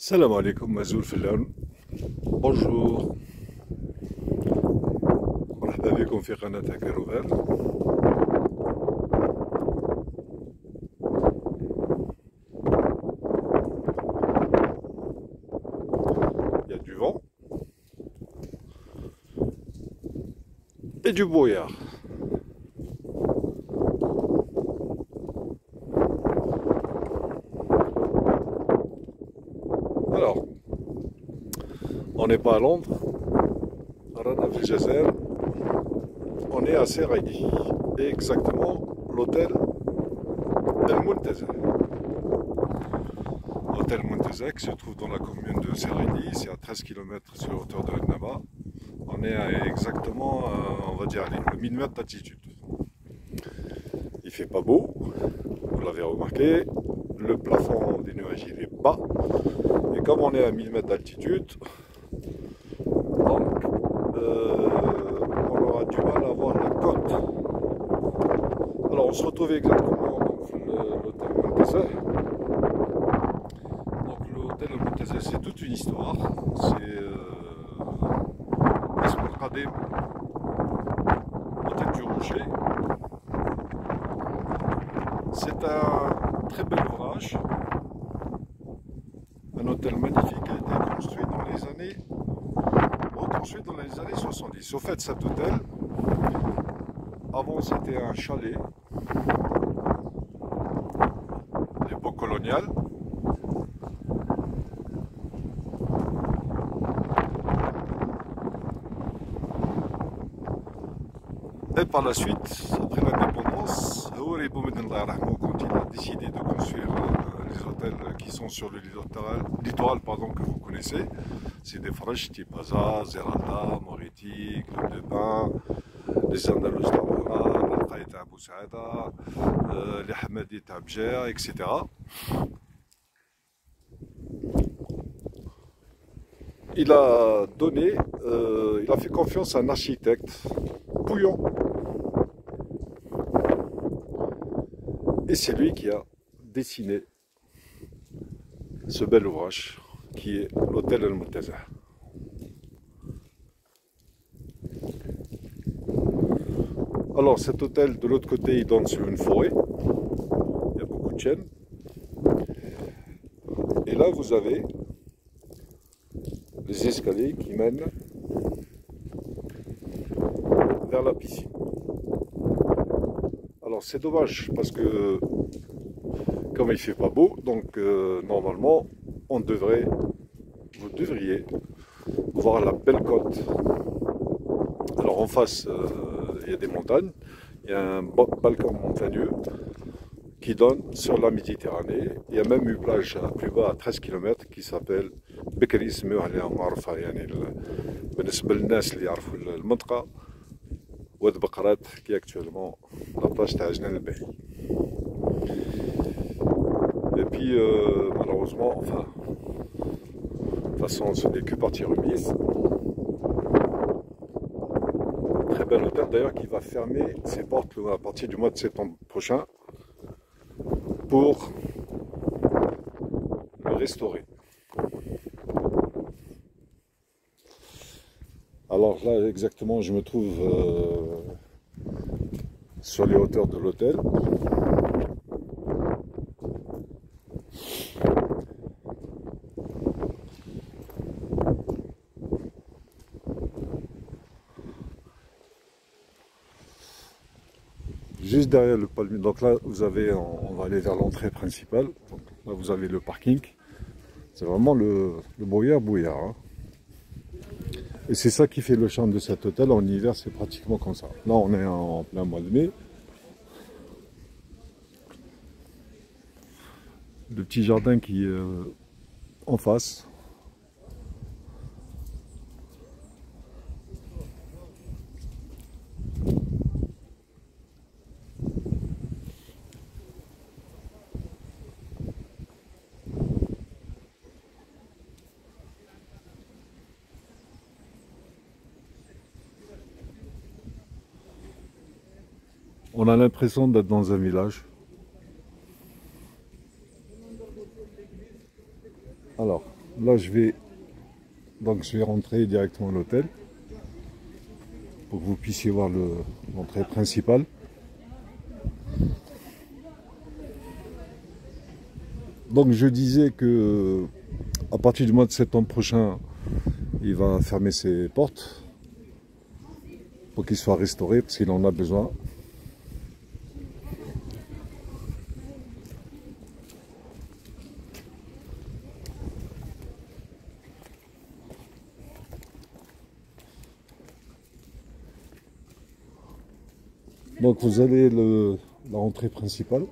السلام عليكم مازول فلان. بونجور، مرحبا بكم في قناة كاروفال. Il y a du vent et du brouillard. Alors, on n'est pas à Londres, Rana في الجزائر, on est à Seraili, et exactement l'hôtel El Muntazah. L'hôtel Muntazah qui se trouve dans la commune de Seraili, c'est à 13 km sur la hauteur de Annaba. On est à exactement, on va dire, à 1000 mètres d'altitude. Il fait pas beau, vous l'avez remarqué, le plafond des nuages il est bas, et comme on est à 1000 mètres d'altitude, donc on aura du mal à voir la côte. Alors on se retrouve exactement dans l'hôtel Muntazah. Donc l'hôtel Muntazah, c'est toute une histoire, c'est Qadim, hôtel du Rocher. C'est un très bel ouvrage, un hôtel magnifique qui a été reconstruit dans les années 70. Au fait, cet hôtel, avant c'était un chalet d'époque coloniale. Et par la suite, après l'indépendance, quand il a décidé de construire les hôtels qui sont sur le littoral pardon, que vous connaissez, c'est des fraîches type Aza, Zeralda, Moretti, Club de Bain, les Andalous d'Amara, l'Al-Qaïda Abou Saada, les Hamadi Tabjer, etc. Il a fait confiance à un architecte, Pouillon. Et c'est lui qui a dessiné ce bel ouvrage qui est l'hôtel El Muntazah. Alors cet hôtel de l'autre côté il donne sur une forêt, il y a beaucoup de chênes. Et là vous avez les escaliers qui mènent vers la piscine. Alors c'est dommage parce que comme il fait pas beau, donc normalement vous devriez voir la belle côte. Alors en face il y a des montagnes, il y a un balcon montagneux qui donne sur la Méditerranée. Il y a même une plage plus bas à 13 km qui s'appelle بكري يسميوها عليها معروفة يعني بالنسبة للناس اللي يعرفوا المنطقة واد بقرات qui est actuellement la plage تاع جنان الباهي. Et puis malheureusement, enfin, de toute façon ce n'est que partie remise. Très bel hôtel d'ailleurs qui va fermer ses portes à partir du mois de septembre prochain pour le restaurer. Alors là exactement je me trouve sur les hauteurs de l'hôtel. Juste derrière le palmier, donc là vous avez, on va aller vers l'entrée principale, donc là vous avez le parking, c'est vraiment le brouillard. Hein. Et c'est ça qui fait le charme de cet hôtel, en hiver c'est pratiquement comme ça. Là on est en plein mois de mai, le petit jardin qui est en face. On a l'impression d'être dans un village. Alors, Là, je vais rentrer directement à l'hôtel pour que vous puissiez voir l'entrée principale. Donc, je disais que à partir du mois de septembre prochain, il va fermer ses portes pour qu'il soit restauré parce qu'il en a besoin. Donc vous avez la rentrée principale.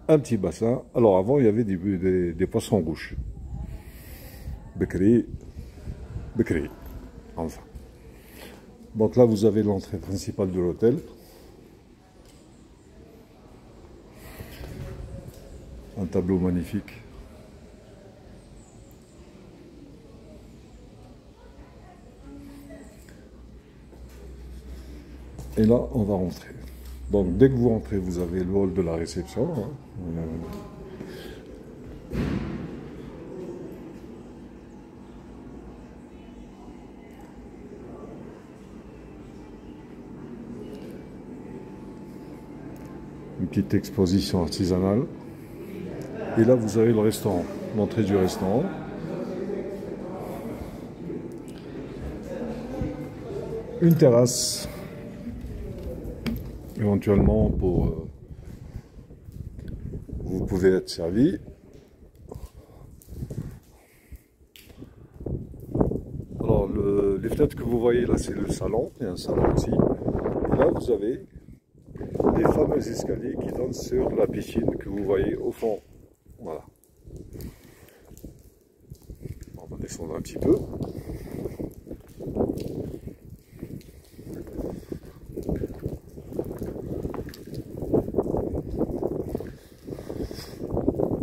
Un petit bassin. Alors avant il y avait des poissons rouges. Bekri, Bekri, enfin. Donc là vous avez l'entrée principale de l'hôtel. Un tableau magnifique. Et là, on va rentrer. Donc, dès que vous rentrez, vous avez le hall de la réception. Hein. Une petite exposition artisanale. Et là, vous avez le restaurant, l'entrée du restaurant. Une terrasse. Éventuellement pour vous pouvez être servi. Alors les fenêtres que vous voyez là, c'est le salon, il y a un salon aussi. Et là vous avez les fameux escaliers qui donnent sur la piscine que vous voyez au fond. Voilà. On va descendre un petit peu.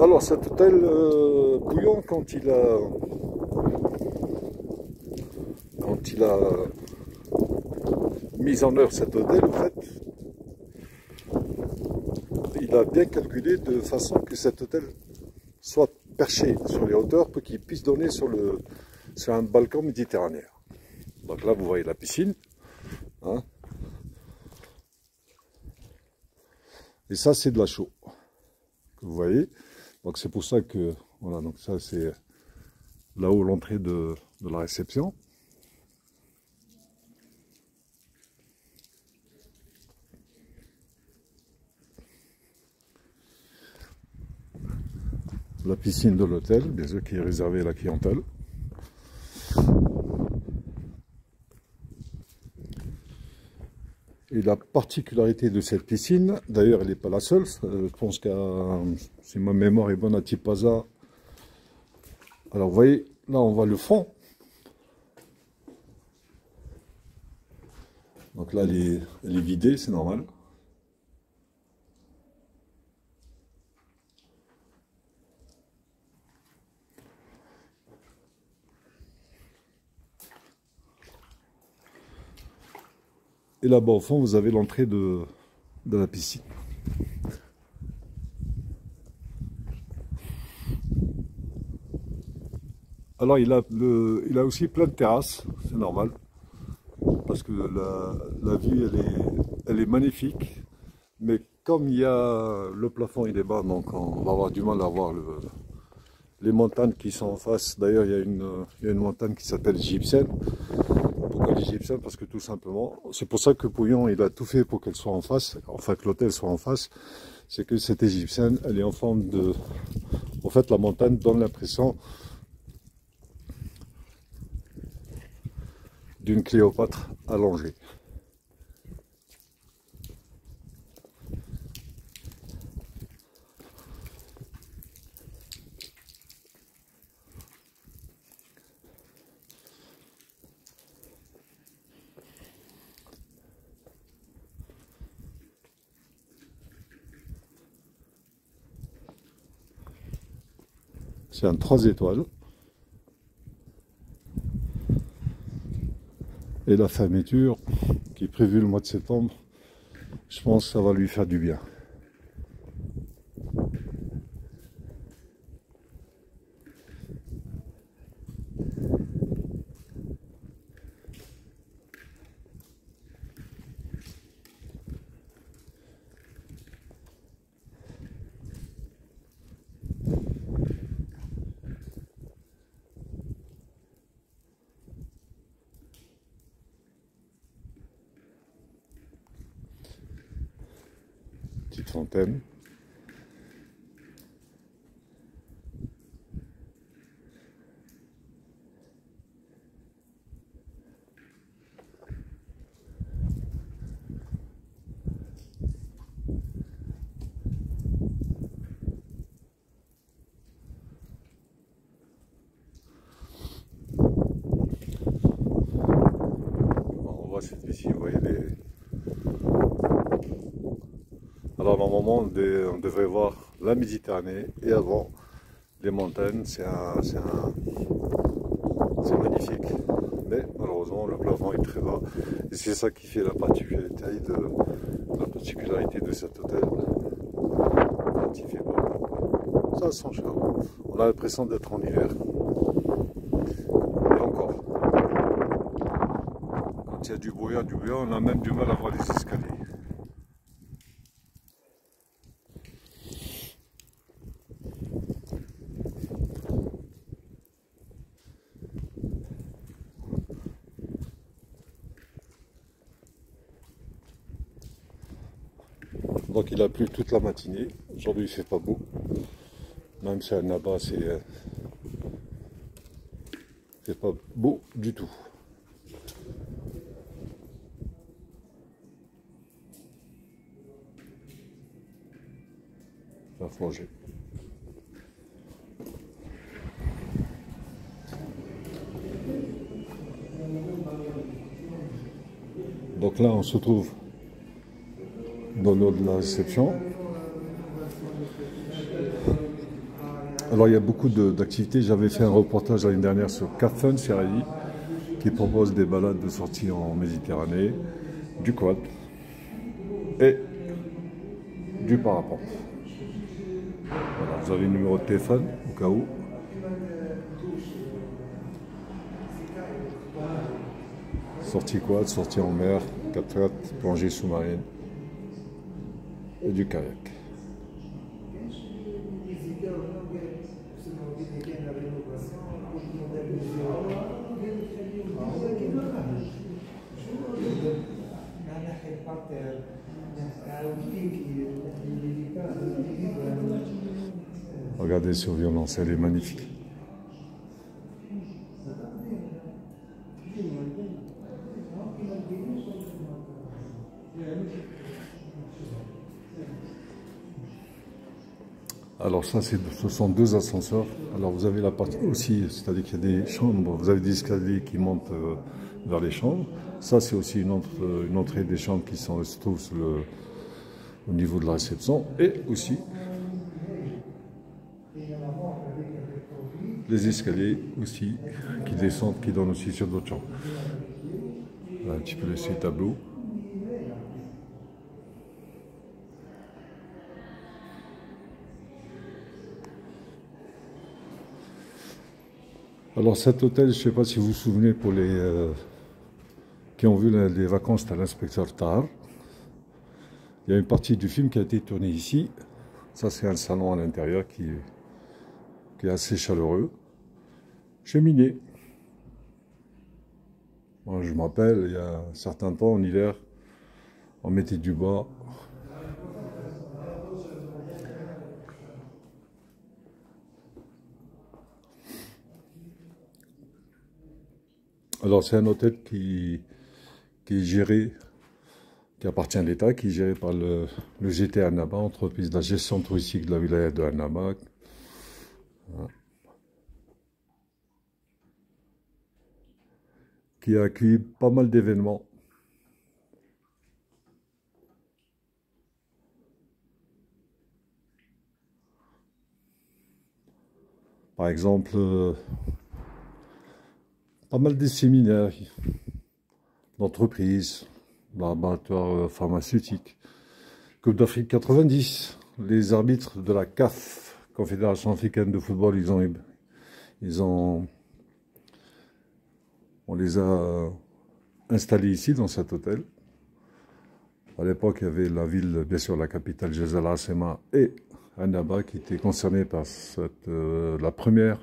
Alors cet hôtel Pouillon, quand il a mis en œuvre cet hôtel, en fait, il a bien calculé de façon que cet hôtel soit perché sur les hauteurs pour qu'il puisse donner sur un balcon méditerranéen. Donc là vous voyez la piscine, hein. Et ça c'est de la chaux que vous voyez. Donc c'est pour ça que, voilà, donc ça c'est là-haut l'entrée de la réception. La piscine de l'hôtel, bien sûr, qui est réservée à la clientèle. Et la particularité de cette piscine, d'ailleurs elle n'est pas la seule, je pense qu'à, si ma mémoire est bonne, à Tipaza. Alors vous voyez, là on voit le fond. Donc là elle est vidée, c'est normal. Et là-bas au fond, vous avez l'entrée de la piscine. Alors il a aussi plein de terrasses, c'est normal. Parce que la vue, elle est magnifique. Mais comme il y a le plafond, il est bas, donc on va avoir du mal à voir les montagnes qui sont en face. D'ailleurs, il y a une montagne qui s'appelle Gypsène. Pourquoi l'Égyptienne? Parce que tout simplement, c'est pour ça que Pouillon, il a tout fait pour qu'elle soit en face, enfin que l'hôtel soit en face. C'est que cette égyptienne, elle est en forme de... En fait, la montagne donne l'impression d'une Cléopâtre allongée. C'est un 3 étoiles. Et la fermeture qui est prévu le mois de septembre. Je pense que ça va lui faire du bien. Petite fontaine. On voit cette ici, vous voyez les... Alors normalement on devrait voir la Méditerranée et avant les montagnes, c'est magnifique. Mais malheureusement le plafond est très bas et c'est ça qui fait la particularité de cet hôtel. Quand il fait beau, ça sent charme. On a l'impression d'être en hiver. Et encore, quand il y a du brouillard, on a même du mal à voir les escaliers. Donc il a plu toute la matinée. Aujourd'hui il fait pas beau. Même si là-bas c'est pas beau du tout. Ça va plonger. Donc là on se trouve dans le haut de la réception. Alors il y a beaucoup d'activités. J'avais fait un reportage l'année dernière sur Cap Fun Serrali qui propose des balades de sortie en Méditerranée, du quad et du parapente. Voilà, vous avez le numéro de téléphone au cas où. Sortie quad, sortie en mer, 4x4, plongée sous-marine et du kayak. Regardez Surviolence, elle est magnifique. Alors ça, ce sont deux ascenseurs. Alors vous avez la partie aussi, c'est-à-dire qu'il y a des chambres, vous avez des escaliers qui montent vers les chambres. Ça, c'est aussi une entrée des chambres qui se trouve au niveau de la réception. Et aussi les escaliers aussi qui descendent, qui donnent aussi sur d'autres chambres. Voilà un petit peu les tableaux. Alors cet hôtel, je ne sais pas si vous vous souvenez, pour les qui ont vu les vacances à l'inspecteur Tar, il y a une partie du film qui a été tournée ici. Ça c'est un salon à l'intérieur qui est assez chaleureux. Cheminée. Moi je me rappelle, il y a un certain temps, en hiver, on mettait du bois. Alors c'est un hôtel qui est géré, qui appartient à l'État, qui est géré par le GT Annaba, entreprise de la gestion touristique de la wilaya de Annaba. Voilà. Qui a accueilli pas mal d'événements. Par exemple, pas mal de séminaires d'entreprises, laboratoire pharmaceutique. Coupe d'Afrique 90, les arbitres de la CAF, Confédération africaine de football, on les a installés ici dans cet hôtel. À l'époque, il y avait la ville, bien sûr, la capitale, Jérusalem et Annaba qui étaient concernés par la première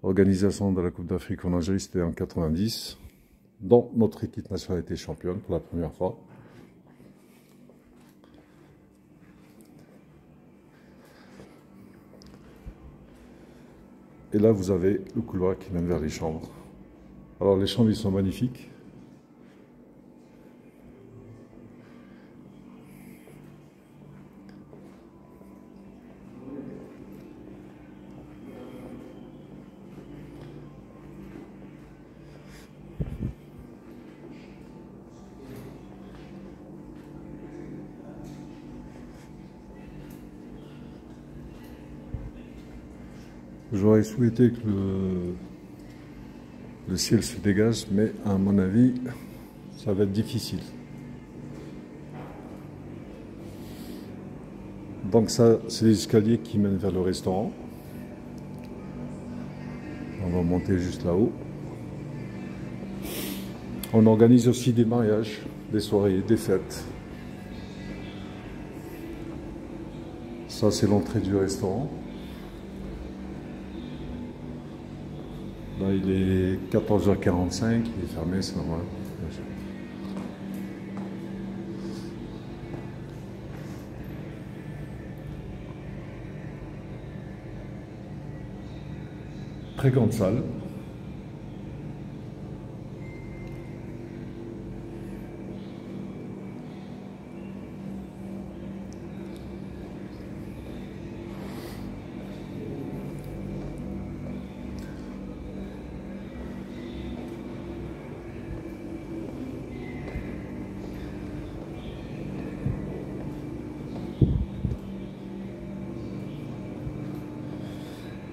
organisation de la Coupe d'Afrique en Algérie, c'était en 90, dont notre équipe nationale était championne pour la première fois. Et là, vous avez le couloir qui mène vers les chambres. Alors, les chambres, ils sont magnifiques. J'aurais souhaité que le ciel se dégage, mais à mon avis, ça va être difficile. Donc ça, c'est les escaliers qui mènent vers le restaurant. On va monter juste là-haut. On organise aussi des mariages, des soirées, des fêtes. Ça, c'est l'entrée du restaurant. Là, il est 14h45, il est fermé, c'est normal. Très grande salle.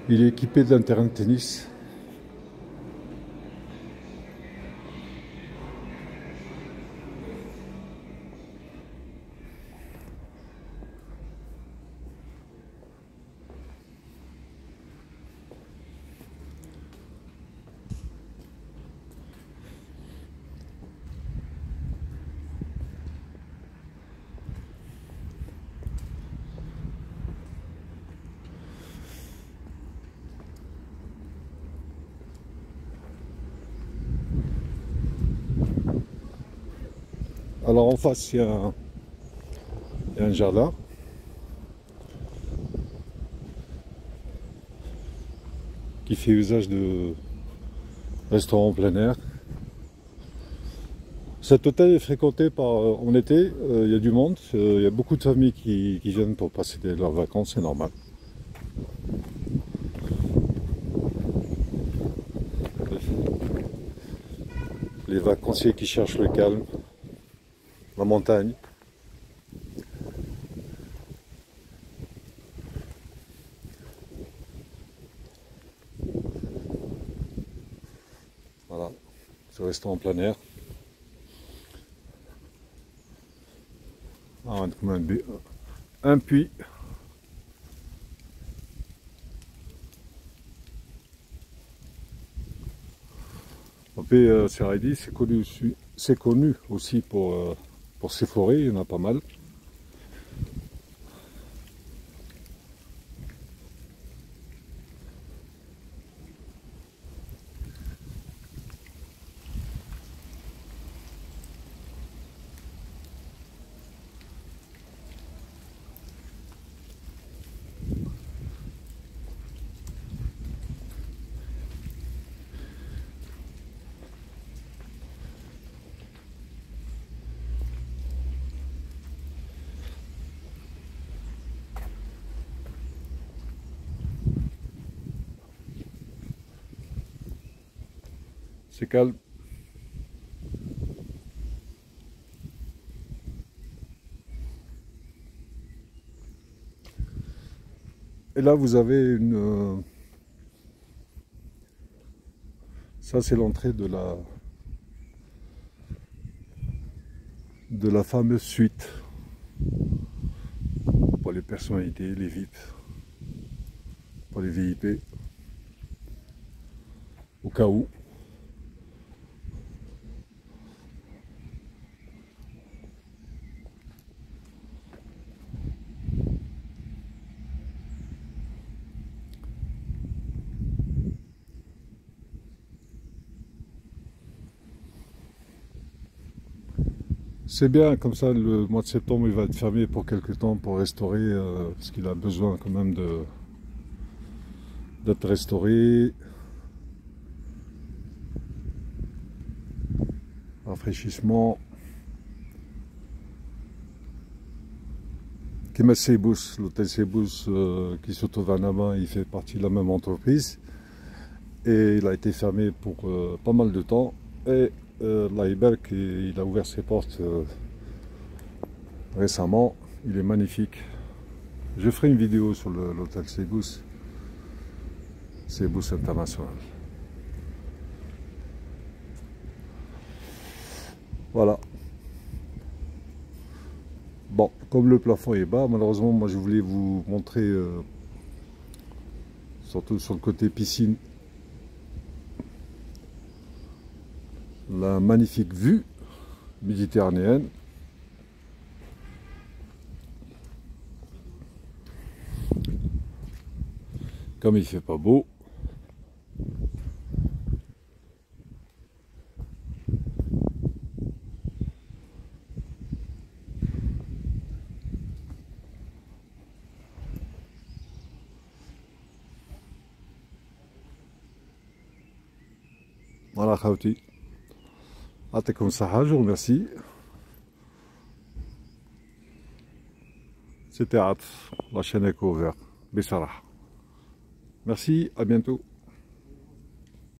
Il est équipé d'un terrain de tennis. Alors en face, il y a un jardin. Qui fait usage de restaurant en plein air. Cet hôtel est fréquenté en été, il y a du monde, il y a beaucoup de familles qui viennent pour passer leurs vacances, c'est normal. Les vacanciers qui cherchent le calme, la montagne. Voilà, ce restaurant en plein air. Ah, un puits. Seraidi, c'est connu aussi pour ses forêts, il y en a pas mal. C'est calme. Et là, vous avez une... ça, c'est l'entrée de de la fameuse suite pour les personnalités, les VIP, pour les VIP, au cas où. C'est bien, comme ça le mois de septembre il va être fermé pour quelques temps pour restaurer, parce qu'il a besoin quand même d'être restauré. Rafraîchissement. Kemal Seybous, l'hôtel Seybous qui se trouve à Nama, il fait partie de la même entreprise. Et il a été fermé pour pas mal de temps. Et l'Iberk, il a ouvert ses portes récemment. Il est magnifique. Je ferai une vidéo sur l'hôtel Seybous. Seybous International. Voilà. Bon, comme le plafond est bas, malheureusement, moi je voulais vous montrer, surtout sur le côté piscine, la magnifique vue méditerranéenne. Comme il fait pas beau. Voilà, Khawti. Atekoum Saha, je vous remercie. C'était Atf, la chaîne est ouverte. Bessarah. Merci, à bientôt.